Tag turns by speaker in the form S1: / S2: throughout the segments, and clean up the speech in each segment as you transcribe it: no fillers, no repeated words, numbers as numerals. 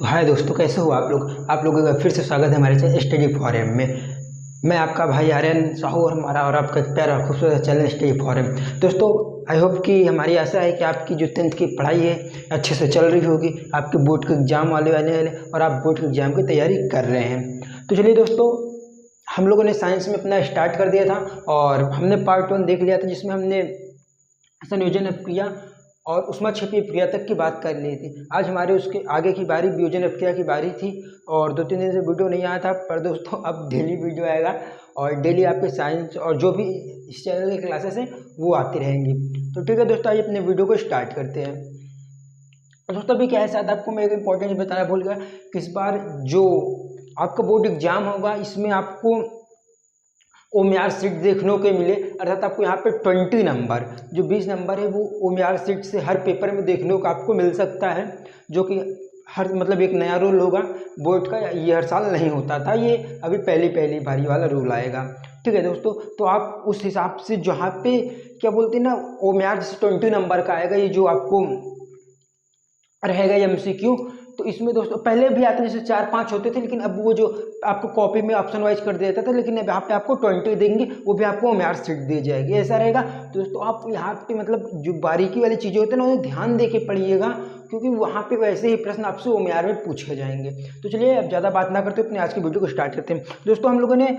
S1: तो हाय दोस्तों, कैसे हो आप लोगों का फिर से स्वागत है हमारे चैनल स्टडी फॉरम में। मैं आपका भाई आर्यन साहू और आपका एक प्यारा और खूबसूरत चैनल स्टडी फॉरम। दोस्तों, आई होप कि हमारी आशा है कि आपकी जो 10th की पढ़ाई है अच्छे से चल रही होगी। आपके बोर्ड के एग्जाम वाले हैं और आप बोर्ड के एग्जाम की तैयारी कर रहे हैं। तो चलिए दोस्तों, हम लोगों ने साइंस में अपना स्टार्ट कर दिया था और हमने पार्ट 1 देख लिया था, जिसमें हमने संयोजन अपक्रिया और ऊष्माक्षेपीय प्रक्रिया तक की बात कर ली थी। आज हमारे उसके आगे की बारी वियोजन अपक्रिया की बारी थी और 2-3 दिन से वीडियो नहीं आया था, पर दोस्तों अब डेली वीडियो आएगा और डेली आपके साइंस और जो भी इस चैनल की क्लासेस हैं वो आती रहेंगी। तो ठीक है दोस्तों, आइए अपने वीडियो को स्टार्ट करते हैं। दोस्तों अभी क्या है, शायद आपको मैं एक इम्पोर्टेंट बताना भूल गया कि इस बार जो आपका बोर्ड एग्जाम होगा इसमें आपको ओमियार सीट देखने को मिले, अर्थात आपको यहाँ पे 20 नंबर, जो 20 नंबर है वो ओमियार सीट से हर पेपर में देखने को आपको मिल सकता है, जो कि हर मतलब एक नया रूल होगा बोर्ड का। ये हर साल नहीं होता था, ये अभी पहली बारी वाला रूल आएगा। ठीक है दोस्तों, तो आप उस हिसाब से जहाँ पे क्या बोलते हैं ना, ओमियार जैसे 20 नंबर का आएगा, ये जो आपको रहेगा MCQ। तो इसमें दोस्तों पहले भी आते जैसे 4-5 होते थे, लेकिन अब वो जो आपको कॉपी में ऑप्शन वाइज कर देता था, लेकिन अब यहाँ पे आपको 20 देंगे, वो भी आपको ओमियार सीट दी जाएगी, ऐसा रहेगा। तो दोस्तों आप यहाँ पे मतलब जो बारीकी वाली चीज़ें होती है ना, उन्हें ध्यान दे के पढ़िएगा, क्योंकि वहाँ पे वैसे ही प्रश्न आपसे ओमियार में पूछे जाएंगे। तो चलिए अब ज़्यादा बात ना करते अपने आज की वीडियो को स्टार्ट करते हैं। दोस्तों हम लोगों ने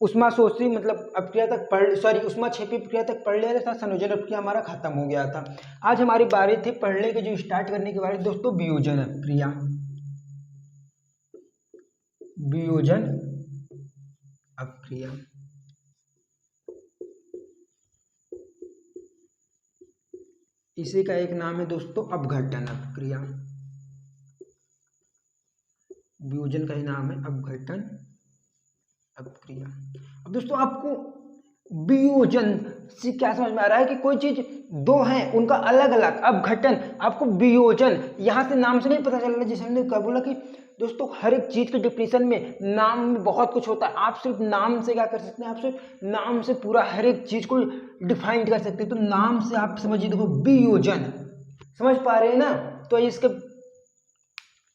S1: ऊष्माशोषी मतलब अपक्रिया तक ऊष्माक्षेपी प्रक्रिया तक पढ़ लिया था, संयोजन अपक्रिया हमारा खत्म हो गया था। आज हमारी बारी थी पढ़ने की, जो स्टार्ट करने की बारी दोस्तों वियोजन अपक्रिया। वियोजन अपक्रिया इसी का एक नाम है दोस्तों अपघटन अपक्रिया। वियोजन का ही नाम है अपघटन अपक्रिया। अब दोस्तों आपको वियोजन से क्या समझ में आ रहा है कि कोई चीज दो हैं उनका अलग अलग अपघटन, आपको वियोजन यहाँ से नाम से नहीं पता चल रहा। जैसे हमने क्या बोला कि दोस्तों हर एक चीज के डिफिनेशन में नाम में बहुत कुछ होता है, आप सिर्फ नाम से क्या कर सकते हैं, आप सिर्फ नाम से पूरा हर एक चीज को डिफाइन कर सकते हैं। तो नाम से आप समझिए, देखो वियोजन, समझ पा रहे हैं ना। तो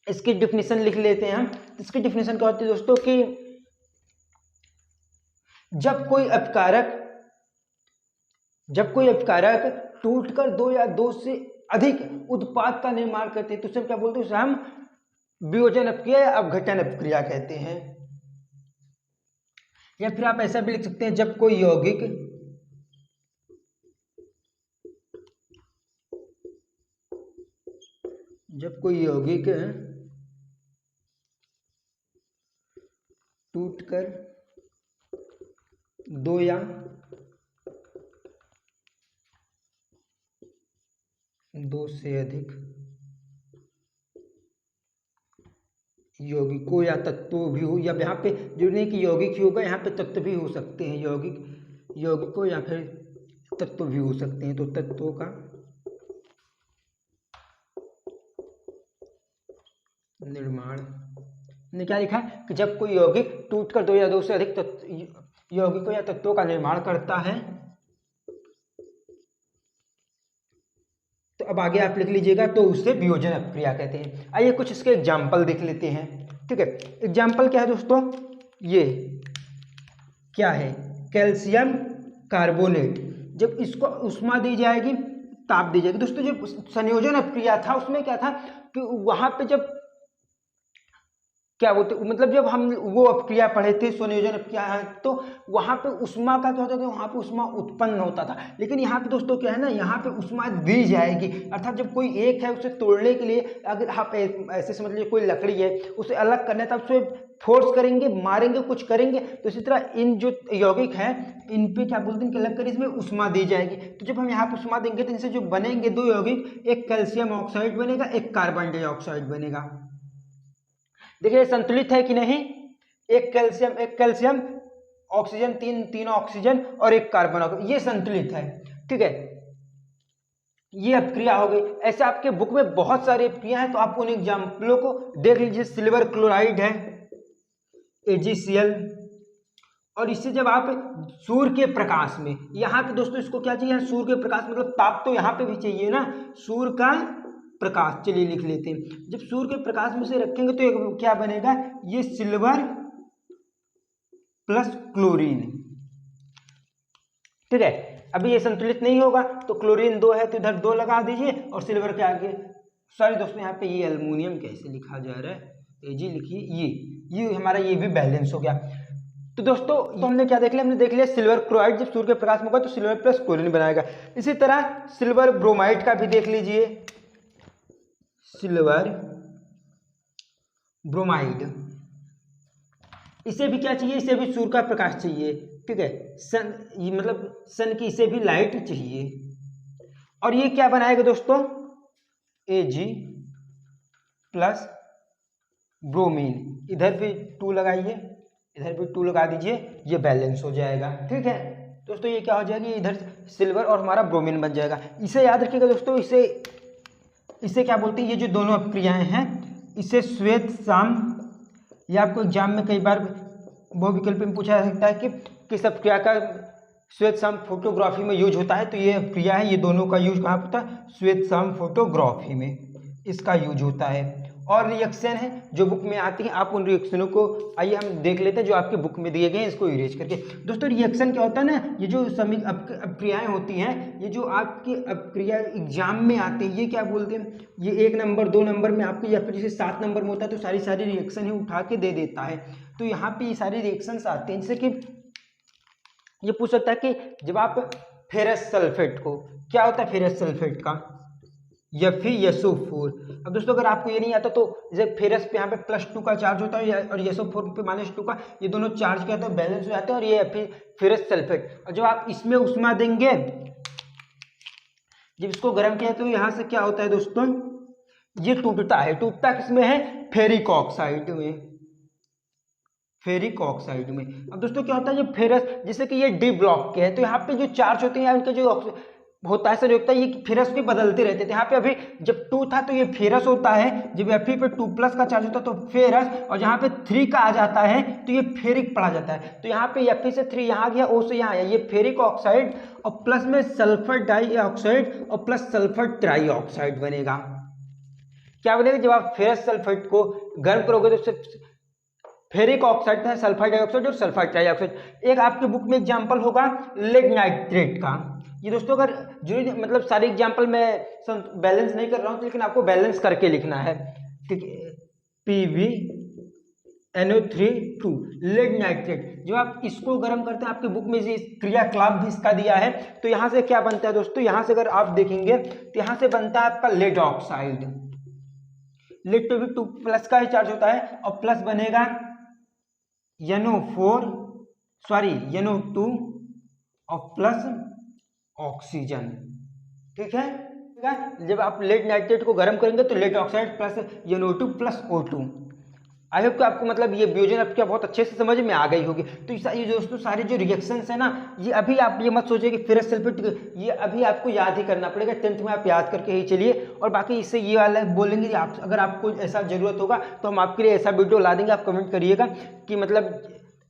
S1: इसकी डिफिनेशन लिख लेते हैं हम। इसकी डिफिनेशन क्या होती है दोस्तों कि जब कोई अपकारक टूटकर दो या दो से अधिक उत्पाद का निर्माण करते हैं तो उसे क्या बोलते हैं, उसे हम वियोजन अपक्रिया या अपघटन अपक्रिया कहते हैं। या फिर आप ऐसा भी लिख सकते हैं, जब कोई यौगिक टूटकर दो या दो से अधिक यौगिकों या तत्वों भी हो, या यहाँ पे जुड़ने की यौगिक ही होगा, यहाँ पे तत्व भी हो सकते हैं, यौगिकों या फिर तत्व भी हो सकते हैं। तो तत्वों का निर्माण ने क्या लिखा है कि जब कोई यौगिक टूटकर दो या दो से अधिक यौगिकों या तत्वों का निर्माण करता है। तो अब आगे आप लिख लीजिएगा, तो उससे वियोजन अपक्रिया कहते हैं। आइए कुछ इसके एग्जाम्पल देख लेते हैं। ठीक है, एग्जाम्पल क्या है दोस्तों, ये क्या है, कैल्शियम कार्बोनेट। जब इसको उष्मा दी जाएगी, ताप दी जाएगी। दोस्तों जो संयोजन अपक्रिया था उसमें क्या था कि वहां पे जब क्या बोलते मतलब जब हम वो अपक्रिया पढ़े थे संयोजन अपक्रिया है, तो वहां पे उष्मा का क्या होता था, वहां पे उष्मा उत्पन्न होता था। लेकिन यहाँ पे दोस्तों क्या है ना, यहाँ पे उष्मा दी जाएगी, अर्थात जब कोई एक है उसे तोड़ने के लिए, अगर आप ऐसे समझ लीजिए कोई लकड़ी है उसे अलग करना है, तब उसे फोर्स करेंगे, मारेंगे, कुछ करेंगे। तो इसी तरह इन जो यौगिक है इन पे क्या बोलते हैं कि अलग कर इसमें उष्मा दी जाएगी। तो जब हम यहाँ पे उष्मा देंगे तो इनसे जो बनेंगे दो यौगिक, एक कैल्शियम ऑक्साइड बनेगा, एक कार्बन डाइऑक्साइड बनेगा। देखिए संतुलित है कि नहीं, एक कैल्शियम ऑक्सीजन, तीन ऑक्सीजन और एक कार्बन, ये संतुलित है। ठीक है, ये अपक्रिया हो गई। ऐसे आपके बुक में बहुत सारी अपक्रिया हैं, तो आप उन एग्जाम्पलों को देख लीजिए। सिल्वर क्लोराइड है AgCl, और इससे जब आप सूर्य के प्रकाश में, यहाँ पे दोस्तों इसको क्या चाहिए, सूर्य के प्रकाश मतलब ताप तो यहाँ पे भी चाहिए ना, सूर्य का प्रकाश, चलिए लिख लेते हैं। जब सूर्य के प्रकाश में से रखेंगे तो एक क्या बनेगा, ये सिल्वर प्लस क्लोरीन, ठीक है। अभी ये संतुलित नहीं होगा तो क्लोरीन 2 है तो इधर 2 लगा दीजिए और सिल्वर के आगे, सॉरी दोस्तों यहाँ पे ये एल्युमिनियम कैसे लिखा जा रहा है, जी लिखिए, ये हमारा ये भी बैलेंस हो गया। तो दोस्तों तो हमने क्या देख लिया, हमने देख लिया सिल्वर क्लोराइड जब सूर्य के प्रकाश में होगा तो सिल्वर प्लस क्लोरीन बनाएगा। इसी तरह सिल्वर ब्रोमाइड का भी देख लीजिए, सिल्वर ब्रोमाइड, इसे भी क्या चाहिए, इसे भी सूर्य का प्रकाश चाहिए, ठीक है, सन, ये मतलब सन की इसे भी लाइट चाहिए। और ये क्या बनाएगा दोस्तों, Ag प्लस ब्रोमीन, इधर भी 2 लगाइए, इधर भी 2 लगा दीजिए, ये बैलेंस हो जाएगा, ठीक है दोस्तों। ये क्या हो जाएगा, इधर सिल्वर और हमारा ब्रोमीन बन जाएगा। इसे याद रखिएगा दोस्तों, इसे क्या बोलते हैं, ये जो दोनों अपक्रियाएं हैं इसे श्वेत शाम, या आपको एग्जाम में कई बार वो विकल्प में पूछा जा सकता है कि किस अपक्रिया का श्वेत शाम फोटोग्राफी में यूज होता है, तो ये अपक्रिया है, ये दोनों का यूज कहाँ होता है, श्वेत शाम फोटोग्राफी में इसका यूज होता है। और रिएक्शन है जो बुक में आती है, आप उन रिएक्शनों को आइए हम देख लेते हैं जो आपके बुक में दिए गए हैं, इसको इरेज करके। दोस्तों रिएक्शन क्या होता है ना, ये जो सभी अपक्रियाएं होती हैं, ये जो आपकी अपक्रिया एग्जाम में आते हैं, ये क्या बोलते हैं, ये 1 नंबर 2 नंबर में आपको, या फिर जैसे 7 नंबर में होता है तो सारी रिएक्शन ही उठा के दे देता है। तो यहाँ पे ये सारी रिएक्शंस आते हैं, जैसे कि ये पूछ सकता है कि जब आप फेरस सल्फेट को, क्या होता है फेरस सल्फेट का, FeSO4। अब दोस्तों अगर आपको ये नहीं आता तो जैसे फेरस पे यहाँ पे +2 का चार्ज होता है और SO4 पे -2 का, ये दोनों चार्ज क्या होता है, बैलेंस हो जाते हैं, और ये फेरस सल्फेट। और जब आप इसमें उष्मा देंगे, जब इसको गर्म किया तो यहाँ से क्या होता है दोस्तों, ये टूटता है, टूटता किसमें है, फेरिक ऑक्साइड में, फेरिक ऑक्साइड में। अब दोस्तों क्या होता है, जब फेरस, जैसे कि ये डी ब्लॉक के है तो यहाँ पे जो चार्ज होते हैं उनके जो होता है संयोजकता, ये फेरस भी बदलते रहते थे। यहाँ पे अभी जब 2 था तो ये फेरस होता है, जब Fe पे 2+ का चार्ज होता है तो फेरस, और जहाँ पे 3 का आ जाता है तो ये फेरिक पढ़ा जाता है। तो यहाँ पे Fe से 3 यहाँ गया, O से यहाँ आया, ये फेरिक ऑक्साइड, और प्लस में सल्फर डाइऑक्साइड और प्लस सल्फर ट्राइऑक्साइड बनेगा। क्या बनेगा, जब आप फेरस सल्फेट को गर्म करोगे तो फेरिक ऑक्साइड है, सल्फर डाइऑक्साइड और सल्फर ट्राइऑक्साइड। एक आपके बुक में एग्जाम्पल होगा लेड नाइट्रेट का। ये दोस्तों अगर जरूरी मतलब सारे एग्जाम्पल मैं बैलेंस नहीं कर रहा हूँ, लेकिन आपको बैलेंस करके लिखना है, ठीक है। PbNO3 लेड नाइट्रेट, जब आप इसको गर्म करते हैं, आपके बुक में ये क्रियाकलाप भी इसका दिया है, तो यहाँ से क्या बनता है दोस्तों, यहाँ से अगर आप देखेंगे तो यहाँ से बनता है आपका लेड ऑक्साइड। लेड पे भी 2+ का ही चार्ज होता है, और प्लस बनेगा NO2 और प्लस ऑक्सीजन, ठीक है। जब आप लेड नाइट्रेट को गर्म करेंगे तो lead oxide plus NO2 plus O2। I hope कि आपको मतलब ये वियोजन आपके बहुत अच्छे से समझ में आ गई होगी। तो ये दोस्तों सारे जो रिएक्शंस है ना, ये अभी आप ये मत सोचिए कि फेरस सल्फेट, ये अभी आपको याद ही करना पड़ेगा, 10th में आप याद करके ही चलिए। और बाकी इससे ये वाला बोलेंगे, आप अगर आपको ऐसा जरूरत होगा तो हम आपके लिए ऐसा वीडियो ला देंगे, आप कमेंट करिएगा कि मतलब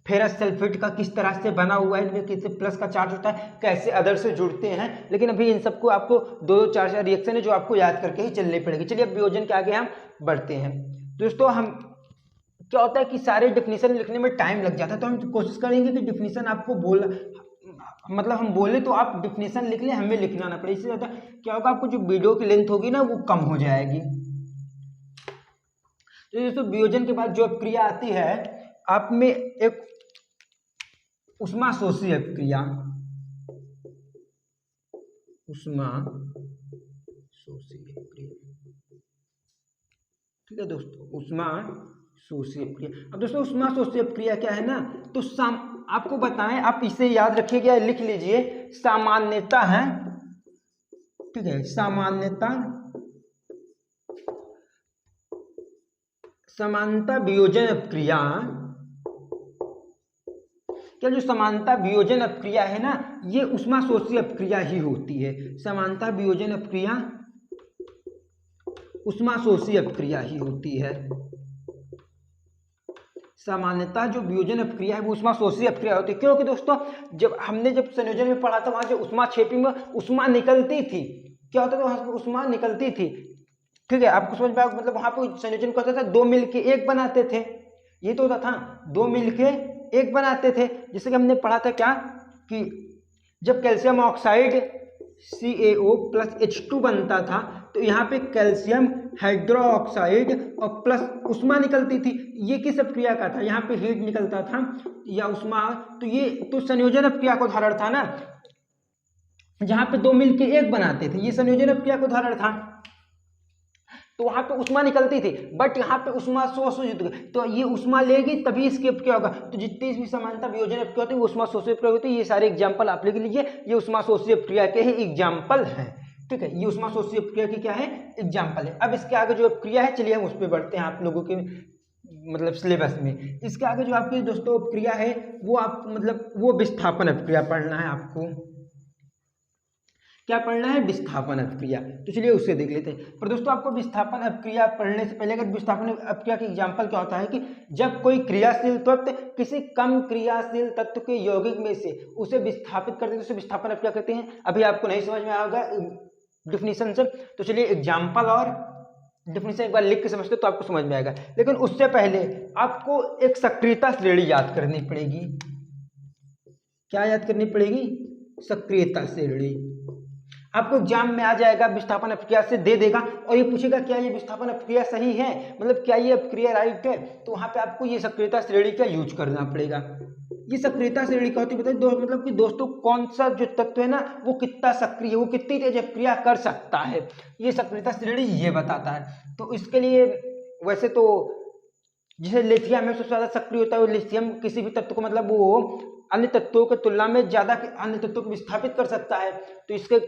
S1: फेरस सल्फेट का किस तरह से बना हुआ है, इनमें कितने प्लस का चार्ज होता है, कैसे अदर से जुड़ते हैं। लेकिन अभी इन सबको आपको 2-4 रिएक्शन है जो आपको याद करके ही चलनी पड़ेगी। चलिए अब वियोजन के आगे हम बढ़ते हैं। दोस्तों हम क्या होता है कि सारे डेफिनेशन लिखने में टाइम लग जाता है, तो हम कोशिश करेंगे कि डेफिनेशन आपको मतलब हम बोले तो आप डेफिनेशन लिख लें, हमें लिखना ना पड़े। इससे ज़्यादा क्या होगा, आपको जो वीडियो की लेंथ होगी ना वो कम हो जाएगी। तो दोस्तों वियोजन के बाद जो अपक्रिया आती है आप में, एक उष्माशोषी अपक्रिया, उष्माशोषी अपक्रिया, ठीक है दोस्तों, उष्माशोषी अपक्रिया। अब दोस्तों उष्माशोषी अपक्रिया क्या है ना, तो आपको बताएं, आप इसे याद रखिएगा, लिख लीजिए, सामान्यता है, ठीक है, समानता वियोजन अपक्रिया, क्या जो समानता वियोजन अपक्रिया है ना, ये उष्माशोषी अपक्रिया ही होती है। समानता वियोजन अपक्रिया उष्माशोषी अपक्रिया ही होती है। सामान्यतः जो वियोजन अपक्रिया है वो उष्माशोषी अपक्रिया होती है, क्योंकि दोस्तों जब संयोजन में पढ़ा था वहां जो उष्मा क्षेपी में उष्मा निकलती थी, क्या होता था, वहां उष्मा निकलती थी, ठीक है, आपको समझ में आया, मतलब वहां पे संयोजन क्या होता था, दो मिलके एक बनाते थे, ये तो होता था, दो मिलके एक बनाते थे। जैसे कि हमने पढ़ा था क्या कि जब calcium oxide CaO plus H2 बनता था तो यहाँ पे कैल्शियम हाइड्रोक्साइड और प्लस उष्मा निकलती थी। ये किस अपक्रिया का था, यहाँ पे हीट निकलता था या उष्मा, तो ये तो संयोजन अपक्रिया का उदाहरण था ना, जहाँ पे दो मिलके एक बनाते थे, ये संयोजन अपक्रिया का उदाहरण था। तो वहां पे उष्मा निकलती थी, बट यहाँ पे उष्मा शोषित, तो ये उष्मा लेगी तभी इसके क्या होगा, तो जितनी भी समानता वियोजन अपक्रिया होती है वो उष्मा शोषित अपक्रिया होती है। ये सारे एग्जाम्पल आप लिख लीजिए, ये उष्मा शोषित अपक्रिया के ही एग्जाम्पल हैं। ठीक है, ये उष्मा शोषित अपक्रिया की क्या है, एग्जाम्पल है। अब इसके आगे जो अपक्रिया है, चलिए हम उस पर बढ़ते हैं आप लोगों के मतलब सिलेबस में। इसके आगे जो आपकी दोस्तों अपक्रिया है वो आप मतलब वो विस्थापन अपक्रिया पढ़ना है आपको। क्या पढ़ना है, विस्थापन अपक्रिया। तो चलिए उससे देख लेते हैं। पर दोस्तों आपको विस्थापन अपक्रिया पढ़ने से पहले अगर विस्थापन अपक्रिया का एग्जाम्पल क्या होता है कि जब कोई क्रियाशील तत्व किसी कम क्रियाशील तत्व के यौगिक में से उसे विस्थापित करते हैं तो उसे विस्थापन अपक्रिया कहते हैं। अभी आपको नहीं समझ में आएगा डिफिनीशन से, तो चलिए एग्जाम्पल और डिफिनीशन एक बार लिख के समझते तो आपको समझ में आएगा। लेकिन उससे पहले आपको एक सक्रियता श्रेणी याद करनी पड़ेगी। क्या याद करनी पड़ेगी, सक्रियता श्रेणी। आपको एग्जाम में आ जाएगा, विस्थापन अपक्रिया से दे देगा और ये पूछेगा क्या ये विस्थापन अपक्रिया सही है, मतलब क्या ये अपक्रिया राइट है, तो वहां पे आपको ये सक्रियता श्रेणी का यूज करना पड़ेगा। ये सक्रियता श्रेणी क्या होती है बताइए मतलब कि दोस्तों कौन सा जो तत्व है ना वो कितना सक्रिय है, वो कितनी तेज अपक्रिया कर सकता है, ये सक्रियता श्रेणी ये बताता है। तो इसके लिए वैसे तो जिसे लिथियम है सबसे ज्यादा सक्रिय होता है, वो लिथियम किसी भी तत्व को मतलब वो अन्य तत्वों की तुलना में ज्यादा अन्य तत्वों को विस्थापित कर सकता है। तो इसके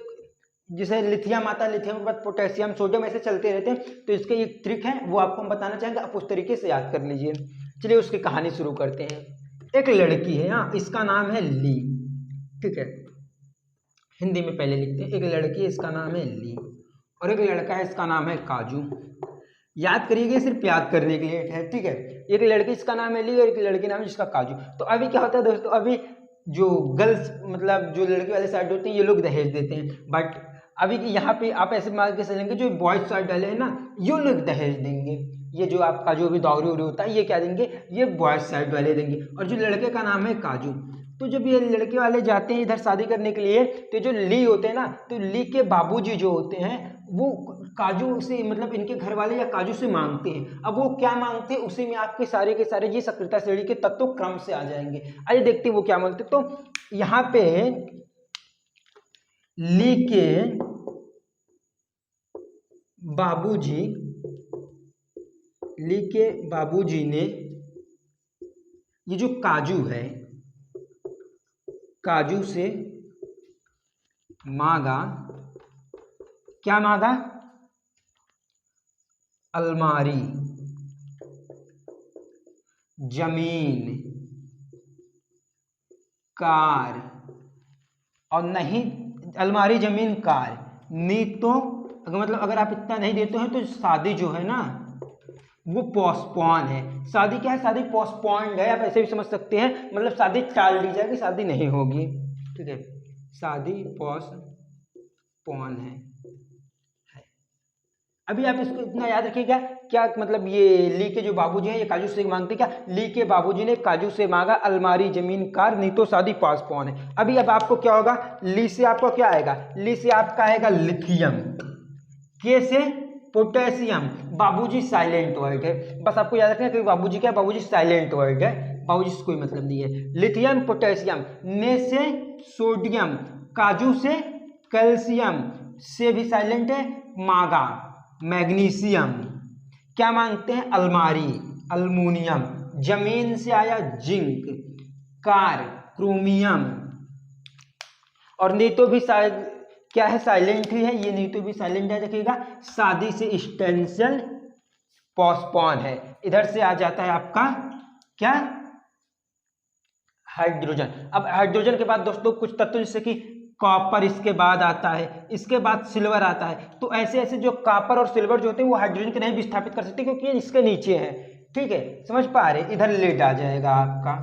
S1: जिसे लिथियम आता है, लिथियम के बाद पोटेशियम सोडियम ऐसे चलते रहते हैं। तो इसके एक ट्रिक है वो आपको हम बताना चाहेंगे, आप उस तरीके से याद कर लीजिए। चलिए उसकी कहानी शुरू करते हैं। एक लड़की है, हाँ इसका नाम है ली, ठीक है, हिंदी में पहले लिखते हैं। एक लड़की है इसका नाम है ली और एक लड़का है इसका नाम है काजू। याद करिएगा, सिर्फ याद करने के लिए है, ठीक है। एक लड़की इसका नाम है ली और एक लड़की नाम है जिसका काजू। तो अभी क्या होता है दोस्तों, अभी जो गर्ल्स मतलब जो लड़की वाले साइड होते हैं ये लोग दहेज देते हैं, बट अभी यहाँ पे आप ऐसे मान के चलेंगे जो बॉयज साइड वाले हैं ना ये लोग दहेज देंगे। ये जो आपका जो भी दारू उरू होता है ये क्या देंगे, ये बॉयज साइड वाले देंगे। और जो लड़के का नाम है काजू, तो जब ये लड़के वाले जाते हैं इधर शादी करने के लिए तो जो ली होते हैं ना, तो ली के बाबूजी जो होते हैं वो काजू से मतलब इनके घर वाले या काजू से मांगते हैं। अब वो क्या मांगते हैं उसी में आपके सारे के सारे ये सक्रियता श्रेणी के तत्व क्रम से आ जाएंगे। आइए देखते हैं वो क्या मांगते। तो यहाँ पे ली के बाबूजी ने ये जो काजू है काजू से मांगा, क्या मांगा, अलमारी, जमीन, कार, और नहीं अलमारी जमीन कार नहीं तो मतलब अगर आप इतना नहीं देते हैं तो शादी जो है ना वो पोस्टपोन है। शादी क्या है, शादी पोस्टपोन्ड है, आप ऐसे भी समझ सकते हैं, मतलब शादी टाल दी जाएगी, शादी नहीं होगी, ठीक है, शादी पोस्टपोन है। अभी आप इसको इतना याद रखिएगा, क्या मतलब ये ली के जो बाबूजी हैं ये काजू से मांगते क्या, ली के बाबूजी ने काजू से मांगा अलमारी जमीन कार नहीं तो शादी पोस्टपोन है। अभी अब आपको क्या होगा, ली से आपको क्या आएगा, ली से आपका आएगा लिथियम, के से पोटेशियम, बाबूजी साइलेंट वर्ड है, बस आपको याद रखना कि बाबूजी क्या है, बाबूजी साइलेंट वर्ड है, बाबूजी से कोई मतलब नहीं है। लिथियम पोटेशियम, ने से सोडियम, काजू से कैल्शियम, से भी साइलेंट है, मांगा मैग्नीशियम, क्या मांगते हैं, अलमारी अल्मुनियम, जमीन से आया जिंक, कार क्रोमियम, और नहीं तो भी शायद क्या है साइलेंट ही है, ये नहीं तो भी साइलेंट है रखिएगा, शादी से स्टेंसिल पोस्टपोन है। इधर से आ जाता है आपका क्या, हाइड्रोजन। अब हाइड्रोजन के बाद दोस्तों कुछ तत्व जैसे कि कॉपर इसके बाद आता है, इसके बाद सिल्वर आता है। तो ऐसे ऐसे जो कॉपर और सिल्वर जो होते हैं वो हाइड्रोजन के नहीं विस्थापित कर सकते क्योंकि ये इसके नीचे है, ठीक है, समझ पा रहे, इधर लेट आ जाएगा आपका।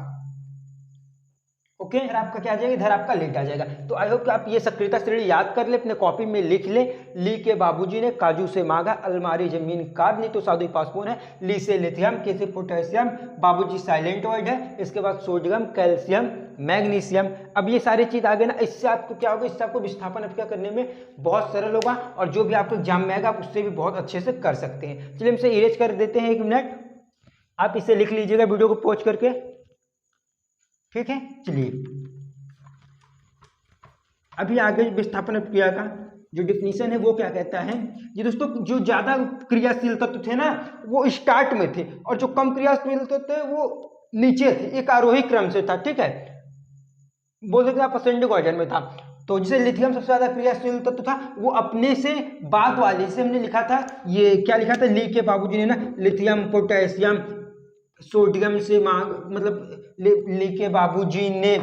S1: ओके, और आपका क्या आ जाएगा, इधर आपका लेट आ जाएगा। तो आई होप कि आप ये सक्रियता श्रेणी याद कर ले, अपने कॉपी में लिख ले। ली के बाबूजी ने काजू से मांगा, अलमारी जमीन कार ली तो साधु पासपोन है, ली से लिथियम, के से पोटेशियम, बाबूजी साइलेंट वर्ड है, इसके बाद सोडियम, कैल्शियम, मैग्नीशियम। अब ये सारी चीज आ गई ना, इससे आपको क्या होगा, इससे आपको विस्थापन अपक्रिया करने में बहुत सरल होगा, और जो भी आपको एग्जाम में आएगा आप उससे भी बहुत अच्छे से कर सकते हैं। चलिए हम इसे इरेज कर देते हैं, 1 मिनट आप इसे लिख लीजिएगा वीडियो को पॉज करके, ठीक है। चलिए अभी आगे विस्थापन अपक्रिया का जो डिफिनीशन है वो क्या कहता है, ये दोस्तों जो ज्यादा क्रियाशील तत्व थे ना वो स्टार्ट में थे, और जो कम क्रियाशील तत्व थे वो नीचे थे, एक आरोही क्रम से था, ठीक है, बोल सकते हैं असेंडिंग ऑर्डर में था। तो जैसे लिथियम सबसे ज्यादा क्रियाशील तत्व था, वो अपने से बाद वाले से हमने लिखा था, ये क्या लिखा था, ली के बाबूजी ने ना लिथियम, पोटेशियम, सोडियम से मांग, मतलब ली के बाबूजी ने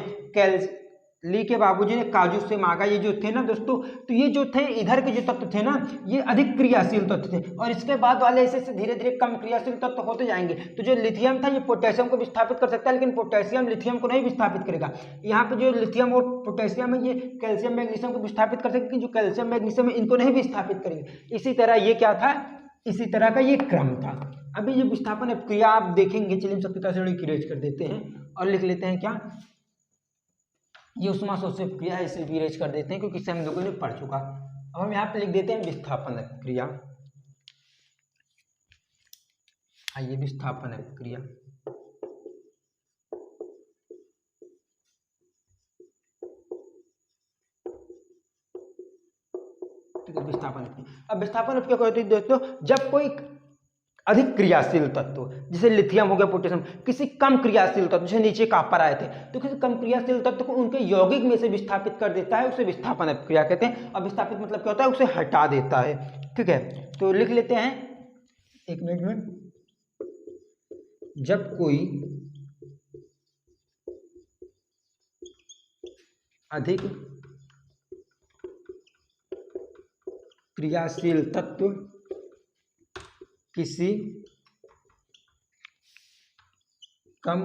S1: ली के बाबूजी ने काजू से मांगा, ये जो थे ना दोस्तों, तो ये जो थे इधर के जो तत्व थे ना ये अधिक क्रियाशील तत्व थे, और इसके बाद वाले ऐसे धीरे धीरे कम क्रियाशील तत्व होते जाएंगे। तो जो लिथियम था ये पोटेशियम को विस्थापित कर सकता है, लेकिन पोटेशियम लिथियम को नहीं विस्थापित करेगा। यहाँ पे जो लिथियम और पोटेशियम है ये कैल्शियम मैग्नीशियम को विस्थापित कर सकते हैं, जो कैल्शियम मैग्नीशियम है इनको नहीं विस्थापित करेंगे। इसी तरह ये क्या था, इसी तरह का ये क्रम था। अभी ये विस्थापन अपक्रिया आप देखेंगे, चलिए सक्रियता श्रेणी इरेज कर देते हैं और लिख लेते हैं क्या, ये उष्मा शोषक क्रिया है, इसे भी इरेज कर देते हैं क्योंकि इसे हम लोगों ने पढ़ चुका। अब हम यहाँ पे लिख देते हैं विस्थापन क्रिया। आइए विस्थापन क्रिया, ठीक है, विस्थापन क्रिया। अब विस्थापन क्रिया क्या होती है दोस्तों, जब कोई अधिक क्रियाशील तत्व जैसे लिथियम हो गया, पोटेशियम, किसी कम क्रियाशील तत्व जैसे नीचे कॉपर आए थे, तो किसी कम क्रियाशील तत्व को उनके यौगिक में से विस्थापित कर देता है, उसे विस्थापन अपक्रिया कहते हैं। अब विस्थापित मतलब क्या होता है, उसे हटा देता है, ठीक है। तो लिख लेते हैं 1 मिनट में, जब कोई अधिक क्रियाशील तत्व किसी कम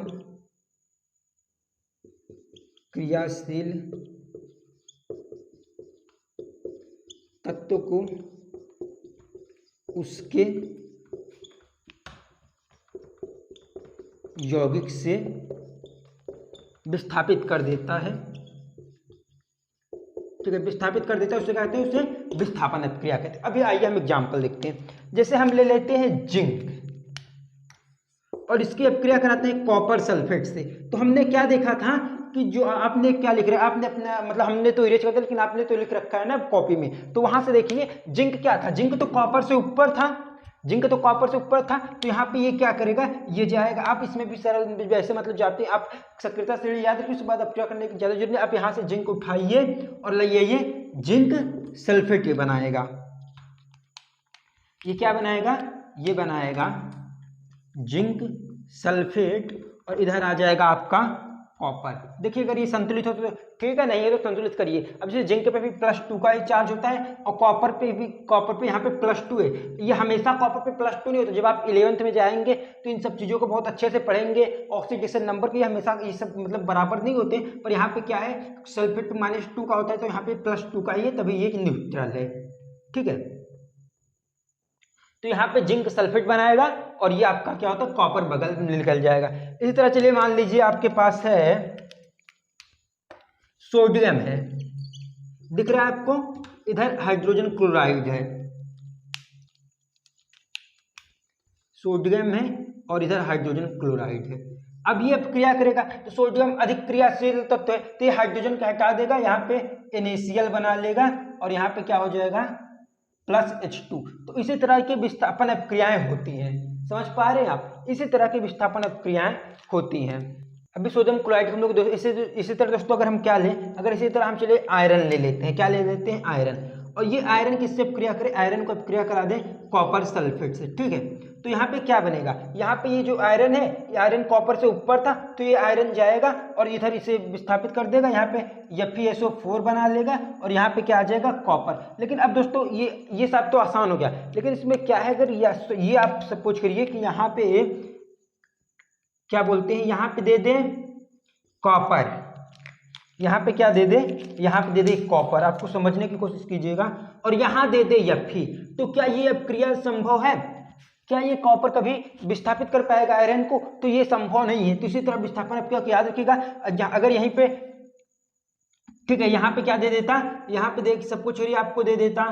S1: क्रियाशील तत्व को उसके यौगिक से विस्थापित कर देता है, ठीक है, विस्थापित कर देता है, उसे कहते हैं, उसे विस्थापन अपक्रिया कहते हैं। अभी आइए हम एग्जांपल देखते हैं, जैसे हम ले लेते हैं जिंक और इसकी अपक्रिया कराते हैं कॉपर सल्फेट से। तो हमने क्या देखा था कि जो आपने क्या लिख रहा है, आपने अपना मतलब हमने तो इरेज कर दिया, लेकिन आपने तो लिख रखा है ना कॉपी में, तो वहां से देखिए जिंक क्या था, जिंक तो कॉपर से ऊपर था, जिंक तो कॉपर से ऊपर था, तो यहाँ पे ये क्या करेगा, ये जाएगा। आप इसमें भी सरल वैसे मतलब जाते हैं, आप सक्रियता श्रेणी याद रखिए, उसके बाद अपक्रिया करने की ज्यादा जरूरत नहीं। आप यहाँ से जिंक उठाइए और लाइए, ये जिंक सल्फेट ये बनाएगा, ये क्या बनाएगा, ये बनाएगा जिंक सल्फेट, और इधर आ जाएगा आपका कॉपर। देखिए अगर ये संतुलित हो तो ठीक है, नहीं है तो संतुलित करिए। अब जैसे जिंक पे भी +2 का ही चार्ज होता है और कॉपर पे भी, कॉपर पे यहाँ पे +2 है, ये हमेशा कॉपर पे +2 नहीं होता। जब आप 11th में जाएंगे तो इन सब चीज़ों को बहुत अच्छे से पढ़ेंगे, ऑक्सीडेशन नंबर के हमेशा ये सब मतलब बराबर नहीं होते, पर यहाँ पे क्या है, सल्फेट -2 का होता है, तो यहाँ पे +2 का ही है, तभी ये न्यूट्रल है, ठीक है। तो यहाँ पे जिंक सल्फेट बनाएगा और ये आपका क्या होता है, कॉपर बगल में निकल जाएगा। इसी तरह चलिए मान लीजिए आपके पास है सोडियम है, दिख रहा है आपको, इधर हाइड्रोजन क्लोराइड है, सोडियम है और इधर हाइड्रोजन क्लोराइड है। अब ये अपक्रिया करेगा तो सोडियम अधिक क्रियाशील तत्व है, तो ये हाइड्रोजन का हटा देगा, यहाँ पे NaCl बना लेगा और यहाँ पे क्या हो जाएगा +H2। तो इसी तरह की विस्थापन अपक्रियाएं होती हैं, समझ पा रहे हैं आप, इसी तरह की विस्थापन अपक्रियाएं होती हैं। अभी सोडियम क्लोराइड हम लोग इसी तरह दोस्तों अगर हम क्या लें, अगर इसी तरह हम चले आयरन ले लेते हैं, क्या ले लेते हैं, आयरन, और ये आयरन किससे अपक्रिया करें, आयरन को अपक्रिया करा दें कॉपर सल्फेट से, ठीक है। तो यहाँ पे क्या बनेगा, यहाँ पे ये जो आयरन है, ये आयरन कॉपर से ऊपर था, तो ये आयरन जाएगा और इधर इसे विस्थापित कर देगा, यहाँ पे FeSO4 बना लेगा और यहाँ पे क्या आ जाएगा कॉपर। लेकिन अब दोस्तों ये सब तो आसान हो गया, लेकिन इसमें क्या है, अगर ये आप सपोज करिए कि यहाँ पे क्या बोलते हैं, यहाँ पे दे दें कॉपर, यहाँ पे क्या दे दे, यहाँ पे दे दे कॉपर, आपको समझने की कोशिश कीजिएगा, और यहाँ दे दे Fe। तो क्या ये अपक्रिया संभव है? क्या ये कॉपर कभी विस्थापित कर पाएगा आयरन को? तो ये संभव नहीं है। तो इसी तरह विस्थापन अपक्रिया को याद रखिएगा। अगर यहीं पे ठीक है, यहाँ पे क्या दे देता, यहाँ पे देख सब कुछ आपको दे देता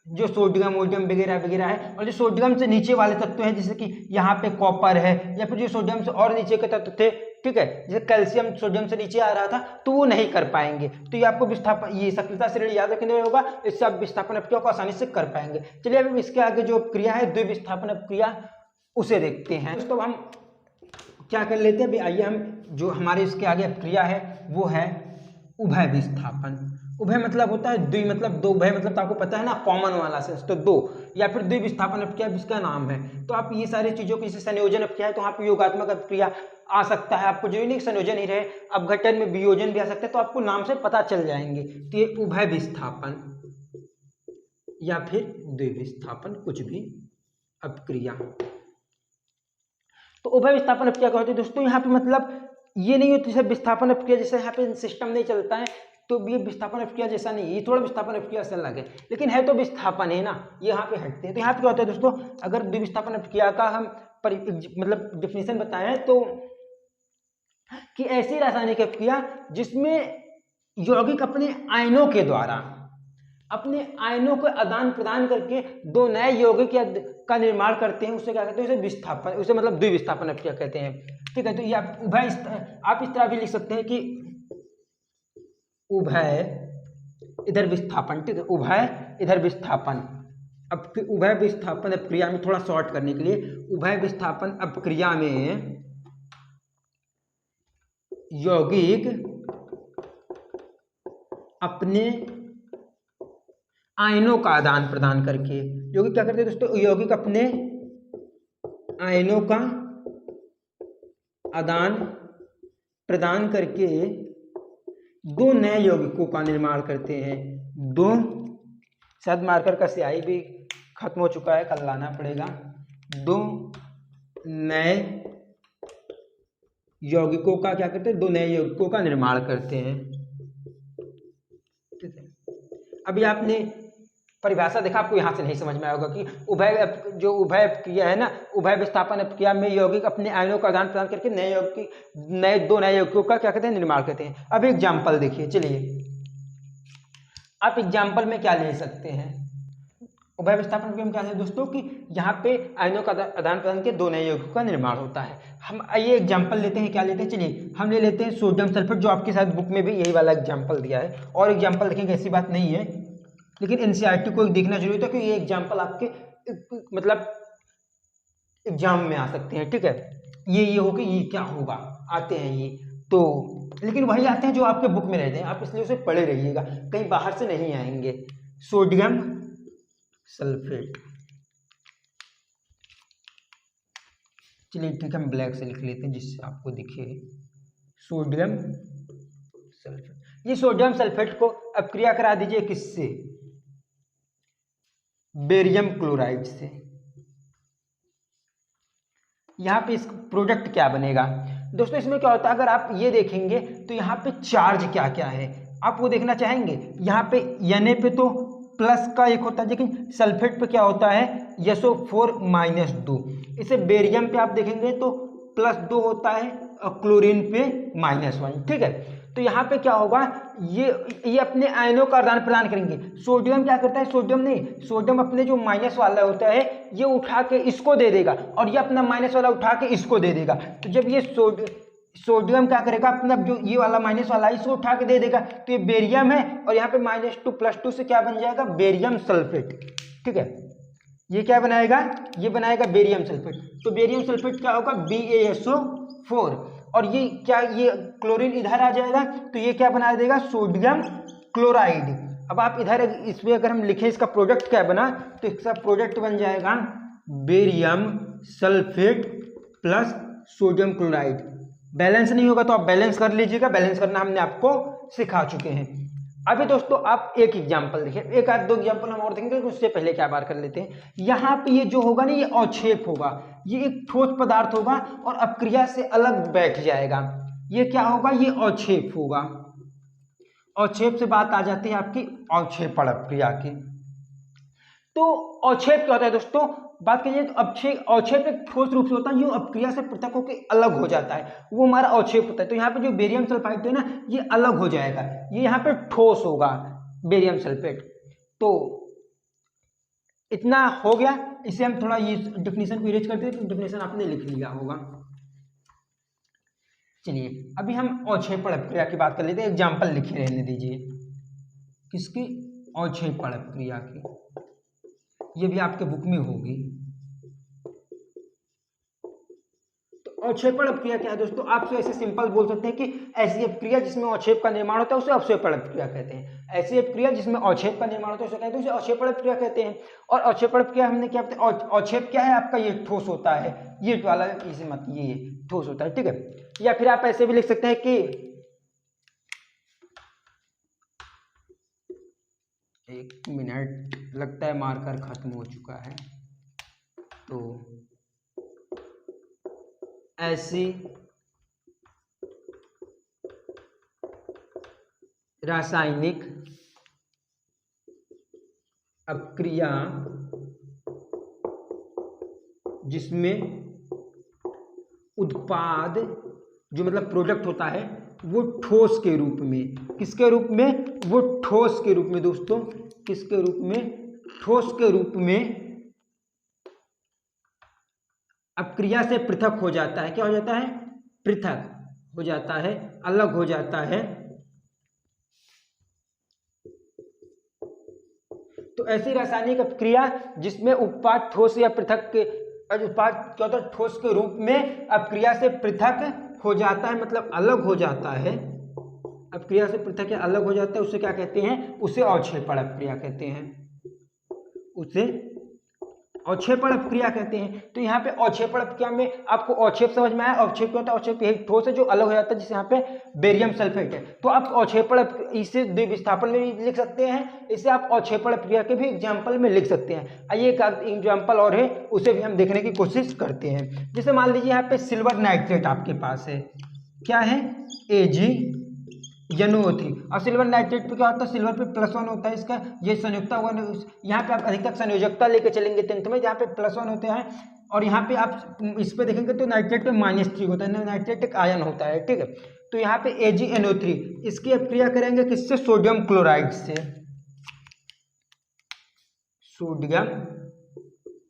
S1: जो सोडियम वोडियम वगैरह वगैरह है, और जो सोडियम से नीचे वाले तत्व हैं जैसे कि यहाँ पे कॉपर है, या फिर जो सोडियम से और नीचे के तत्व थे, ठीक है, जैसे कैल्शियम सोडियम से नीचे आ रहा था, तो वो नहीं कर पाएंगे। तो ये आपको विस्थापन, ये सक्रियता श्रेणी याद रखने होगा, इससे आप विस्थापन अपक्रिया को आसानी से कर पाएंगे। चलिए अब इसके आगे जो क्रिया है द्विविस्थापन अपक्रिया, उसे देखते हैं। दोस्तों हम क्या कर लेते हैं अभी, आइए हम जो हमारे इसके आगे क्रिया है वो है उभय विस्थापन। उभय मतलब होता है द्वि, मतलब दो, उभय मतलब तो आपको पता है ना, कॉमन वाला सेंस, तो दो, या फिर द्विविस्थापन अपक्रिया इसका नाम है। तो आप ये सारी चीजों की संयोजन अपक्रिया है, तो वहाँ पे योगात्मक अपक्रिया आ सकता है, आपको जो नहीं संयोजन ही रहे, अपघटन में वियोजन भी आ सकता है, तो आपको नाम से पता चल जाएंगे। तो ये उभय विस्थापन या फिर द्विविस्थापन, कुछ भी अपक्रिया। तो उभय विस्थापन अपक्रिया क्या होती है दोस्तों, यहाँ पे मतलब ये नहीं होती जैसे विस्थापन अपक्रिया जैसे यहाँ पे सिस्टम नहीं चलता है, तो ये विस्थापन अपक्रिया जैसा नहीं है, ये थोड़ा विस्थापन अपक्रिया से अलग है, लेकिन है तो विस्थापन है ना, ये यहाँ पे हटते हैं। तो यहाँ पे क्या होता है दोस्तों, अगर द्विविस्थापन अपक्रिया का हम मतलब डिफिनेशन बताएं तो कि ऐसी रासायनिक अपक्रिया जिसमें यौगिक अपने आयनों के द्वारा अपने आयनों को आदान प्रदान करके दो नए यौगिक का निर्माण करते हैं, उसे क्या कहते हैं, उसे विस्थापन, उसे मतलब द्विविस्थापन अपक्रिया कहते हैं। ठीक है, तो ये आप उभय, आप इस तरह भी लिख सकते हैं कि उभय इधर विस्थापन, ठीक है, उभय इधर विस्थापन। अब उभय विस्थापन अपक्रिया में थोड़ा शॉर्ट करने के लिए, उभय विस्थापन अपक्रिया में यौगिक अपने आयनों का आदान प्रदान करके, यौगिक क्या करते हैं दोस्तों, यौगिक अपने आयनों का आदान प्रदान करके दो नए यौगिकों का निर्माण करते हैं। दो, शायद मार्कर का स्याही भी खत्म हो चुका है, कल लाना पड़ेगा। दो नए यौगिकों का क्या करते हैं, दो नए यौगिकों का निर्माण करते हैं। ठीक है, अभी आपने परिभाषा देखा, आपको यहाँ से नहीं समझ में आएगा कि उभय, जो उभय क्रिया है ना, उभय विस्थापन अपक्रिया में यौगिक अपने आयनों का आदान प्रदान करके दो नए यौगिकों का क्या कहते हैं, निर्माण करते हैं। अब एग्जाम्पल देखिए, चलिए आप एग्जाम्पल में क्या ले सकते हैं, उभय विस्थापन अपक्रिया में क्या है दोस्तों कि यहाँ पे आयनों का आदान प्रदान के दो नए यौगिकों का निर्माण होता है। हम ये एग्जाम्पल लेते हैं, क्या लेते हैं, चलिए हम ले लेते हैं सोडियम सल्फेट, जो आपके साथ बुक में भी यही वाला एग्जाम्पल दिया है, और एग्जाम्पल देखेंगे, ऐसी बात नहीं है, लेकिन एनसीईआरटी को देखना जरूरी था, क्योंकि ये एग्जाम्पल आपके मतलब एग्जाम में आ सकते हैं। ठीक है, ये हो कि ये क्या होगा, आते हैं ये तो, लेकिन वही आते हैं जो आपके बुक में रहते हैं, आप इसलिए उसे पढ़े रहिएगा, कहीं बाहर से नहीं आएंगे। सोडियम सल्फेट, चलिए ठीक है, हम ब्लैक से लिख लेते हैं जिससे आपको दिखे, सोडियम सल्फेट। ये सोडियम सल्फेट को अपक्रिया करा दीजिए किससे, बेरियम क्लोराइड से। यहाँ पे इस प्रोडक्ट क्या बनेगा दोस्तों, इसमें क्या होता है, अगर आप ये देखेंगे तो यहाँ पे चार्ज क्या क्या है आप वो देखना चाहेंगे। यहाँ पे Na पे तो प्लस का एक होता है, लेकिन सल्फेट पे क्या होता है, SO4 - 2। इसे बेरियम पे आप देखेंगे तो +2 होता है, और क्लोरीन पे -1। ठीक है, तो यहाँ पे क्या होगा, ये अपने आयनों का आदान प्रदान करेंगे। सोडियम क्या करता है, सोडियम नहीं, सोडियम अपने जो माइनस वाला होता है ये उठा के इसको दे देगा, और ये अपना माइनस वाला उठा के इसको दे देगा। तो जब ये सोडियम क्या करेगा, अपना जो ये वाला माइनस वाला है इसको उठा के दे देगा, तो ये बेरियम है, और यहाँ पे -2 + 2 से क्या बन जाएगा, बेरियम सल्फेट। ठीक है, ये क्या बनाएगा, ये बनाएगा बेरियम सल्फेट। तो बेरियम सल्फेट क्या होगा, BaSO4, और ये क्या, ये क्लोरीन इधर आ जाएगा, तो ये क्या बना देगा, सोडियम क्लोराइड। अब आप इधर इसमें अगर हम लिखें इसका प्रोडक्ट क्या बना, तो इसका प्रोडक्ट बन जाएगा barium sulphate plus sodium chloride. Balance नहीं होगा तो आप बैलेंस कर लीजिएगा, बैलेंस करना हमने आपको सिखा चुके हैं। अभी दोस्तों आप एक एग्जाम्पल देखिए, एक आध दो एग्जाम्पल हम और देखेंगे, उससे पहले क्या बात कर लेते हैं। यहाँ पे ये जो होगा ना, ये अवक्षेप होगा, ये एक ठोस पदार्थ होगा और अपक्रिया से अलग बैठ जाएगा। ये क्या होगा, ये अवक्षेप होगा। अवक्षेप से बात आ जाती है आपकी अवक्षेपण अपक्रिया की। तो अवक्षेप क्या होता है दोस्तों, बात करिए तो अवक्षेप एक ठोस रूप से होता है, जो अपक्रिया से पृथक होकर अलग हो जाता है, वो हमारा अवक्षेप होता है। तो यहाँ पे जो बेरियम सल्फाइड है ना, ये अलग हो जाएगा, ये यहाँ पे ठोस होगा बेरियम सल्फेट। तो इतना हो गया, इसे हम थोड़ा ये डेफिनेशन को इरेज करते हैं, डेफिनेशन आपने लिख लिया होगा। चलिए अभी हम अवक्षेपण अपक्रिया की बात कर लेते हैं, एग्जाम्पल लिखे रहने दीजिए किसकी, अवक्षेपण अपक्रिया की, ये भी आपके बुक में होगी। तो अवक्षेपण अपक्रिया क्या है दोस्तों, आप तो ऐसे सिंपल बोल सकते हैं कि ऐसी अपक्रिया जिसमें अवक्षेप का निर्माण होता है उसे अवक्षेपण अपक्रिया कहते हैं। ऐसी अपक्रिया जिसमें अवक्षेप का निर्माण होता है उसे कहते हैं, उसे अवक्षेपण अपक्रिया कहते हैं। और अवक्षेपण अपक्रिया हमने क्या बताया, अवक्षेप क्या है आपका, ये ठोस होता है, ये वाला इसे मत, ये ठोस होता है, ठीक है। या फिर आप ऐसे भी लिख सकते हैं कि एक मिनट लगता है मार्कर खत्म हो चुका है, तो ऐसी रासायनिक अपक्रिया जिसमें उत्पाद जो मतलब प्रोडक्ट होता है वो ठोस के रूप में, किसके रूप में, वो ठोस के रूप में दोस्तों, किसके रूप में, ठोस के रूप में अपक्रिया से पृथक हो जाता है। क्या हो जाता है, पृथक हो जाता है, अलग हो जाता है। तो ऐसी रासायनिक अपक्रिया जिसमें उत्पाद ठोस या पृथक के, उत्पाद क्या होता है, ठोस के रूप में अपक्रिया से पृथक हो जाता है, मतलब अलग हो जाता है, अपक्रिया से पृथक या अलग हो जाता है, उसे क्या कहते हैं, उसे अवक्षेपण अपक्रिया कहते हैं, उसे अवक्षेपण अपक्रिया कहते हैं। तो यहाँ पे अवक्षेपण अपक्रिया में आपको अवक्षेप समझ में आया, अवक्षेप क्या होता है, अवक्षेप एक ठोस है जो अलग हो जाता है, जिसे यहाँ पे बेरियम सल्फेट है। तो आप अवक्षेपण इसे द्विविस्थापन में भी लिख सकते हैं, इसे आप अवक्षेपण अपक्रिया के भी एग्जाम्पल में लिख सकते हैं। आइए एक एग्जाम्पल और है, उसे भी हम देखने की कोशिश करते हैं। जैसे मान लीजिए यहाँ पे सिल्वर नाइट्रेट आपके पास है, क्या है, AgNO3। और सिल्वर नाइट्रेट पे क्या होता है, सिल्वर पे +1 होता है, इसका ये संयुक्ता हुआ, यहाँ पे आप अधिकतर संयोजकता लेके चलेंगे 10th में, जहाँ पे +1 होते हैं। और यहाँ पे आप इस पे देखेंगे तो नाइट्रेट पे -3 होता है, नाइट्रेट एक आयन होता है, ठीक है। तो यहाँ पे AgNO3, इसकी अपक्रिया करेंगे किससे, सोडियम क्लोराइड से, सोडियम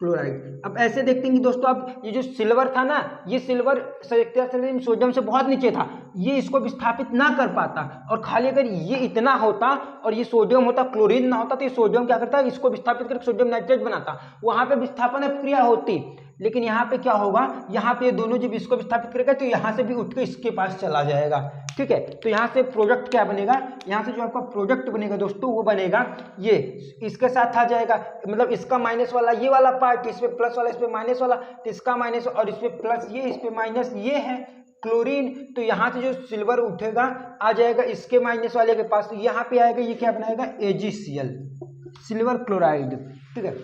S1: क्लोराइड। अब ऐसे देखते हैं कि दोस्तों आप ये जो सिल्वर था ना, ये सिल्वर सोडियम से बहुत नीचे था, ये इसको विस्थापित ना कर पाता, और खाली अगर ये इतना होता और ये सोडियम होता, क्लोरीन ना होता, तो ये सोडियम क्या करता है, इसको विस्थापित करके सोडियम नाइट्रेट बनाता, वहां पे विस्थापन अपक्रिया होती। लेकिन यहाँ पे क्या होगा, यहाँ पे दोनों जब इसको विस्थापित करेगा तो यहाँ से भी उठ के इसके पास चला जाएगा, ठीक है। तो यहाँ से प्रोडक्ट क्या बनेगा, यहाँ से जो आपका प्रोडक्ट बनेगा दोस्तों वो बनेगा, ये इसके साथ आ जाएगा, मतलब इसका माइनस वाला ये वाला पार्ट, इस पे प्लस वाला, इस पे माइनस वाला, तो इसका माइनस और इस पे प्लस, ये इस पे माइनस, ये है क्लोरीन। तो यहाँ से जो सिल्वर उठेगा आ जाएगा इसके माइनस वाले के पास, तो यहाँ पे आएगा, ये क्या बनाएगा, AgCl, सिल्वर क्लोराइड, ठीक है।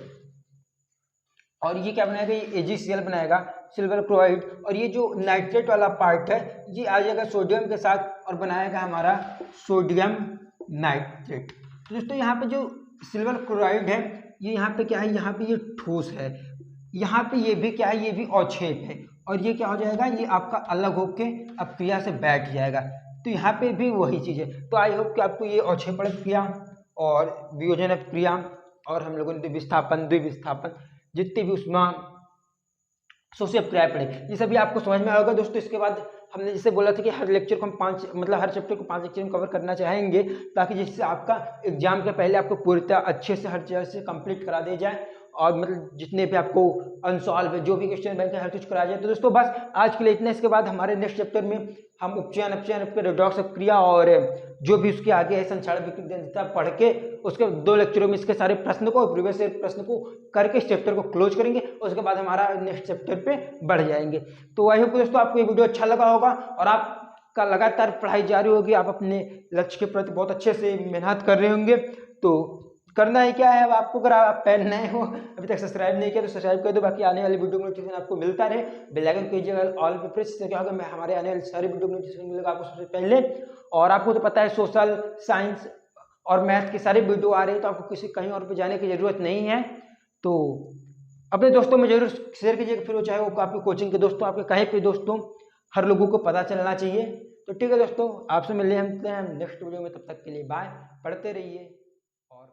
S1: और ये क्या बनाएगा, ये AgCl बनाएगा, सिल्वर क्लोराइड। और ये जो नाइट्रेट वाला पार्ट है ये आ जाएगा सोडियम के साथ और बनाएगा हमारा सोडियम नाइट्रेट। तो दोस्तों यहाँ पे जो सिल्वर क्लोराइड है ये यहाँ पे क्या है, यहाँ पे ये ठोस है, यहाँ पे ये भी क्या है, ये भी अवक्षेप है, और ये क्या हो जाएगा, ये आपका अलग होके अपक्रिया से बैठ जाएगा। तो यहाँ पे भी वही चीज़ है। तो आई होप कि आपको ये अवक्षेपण अपक्रिया और वियोजन अपक्रिया और हम लोगों ने द्विविस्थापन जितने भी उसमें सोशल अपक्रियाएं पढ़े, ये सभी आपको समझ में आएगा दोस्तों। इसके बाद हमने जैसे बोला था कि हर लेक्चर को हम 5 मतलब हर चैप्टर को 5 लेक्चर में कवर करना चाहेंगे, ताकि जिससे आपका एग्जाम के पहले आपको पूरी तरह अच्छे से हर चीज़ से कंप्लीट करा दिया जाए, और मतलब जितने भी आपको अनसॉल्व है जो भी क्वेश्चन बैंक है हर कुछ कराया जाए। तो दोस्तों बस आज के लिए इतना। इसके बाद हमारे नेक्स्ट चैप्टर में हम उपचयन अपचयन रेडॉक्स अपक्रिया और जो भी उसके आगे है संक्षारण विक्रिया पढ़ के उसके 2 लेक्चरों में इसके सारे प्रश्न को प्रीवियस प्रश्न को करके इस चैप्टर को क्लोज करेंगे। उसके बाद हमारा नेक्स्ट चैप्टर पे बढ़ जाएंगे। तो आई होप दोस्तों आपको ये वीडियो अच्छा लगा होगा और आपका लगातार पढ़ाई जारी होगी, आप अपने लक्ष्य के प्रति बहुत अच्छे से मेहनत कर रहे होंगे। तो करना ही क्या है अब आपको, अगर आप पहन नए हो अभी तक सब्सक्राइब नहीं किया तो सब्सक्राइब कर दो, बाकी आने वाली वीडियो नोटिफिकेशन आपको मिलता रहे, बेल आइकन कीजिएगा ऑल पे प्रेस, इससे क्या होगा मैं हमारे आने वाली सारी वीडियो नोटिफिकेशन मिलेगा आपको सबसे पहले। और आपको तो पता है सोशल साइंस और मैथ की सारी वीडियो आ रही है, तो आपको किसी कहीं और पे जाने की जरूरत नहीं है। तो अपने दोस्तों में जरूर शेयर कीजिएगा, फिर वो चाहे वो आपके कोचिंग के दोस्तों, आपके कहीं पे दोस्तों, हर लोगों को पता चलना चाहिए। तो ठीक है दोस्तों, आपसे मिलते हैं नेक्स्ट वीडियो में, तब तक के लिए बाय, पढ़ते रहिए और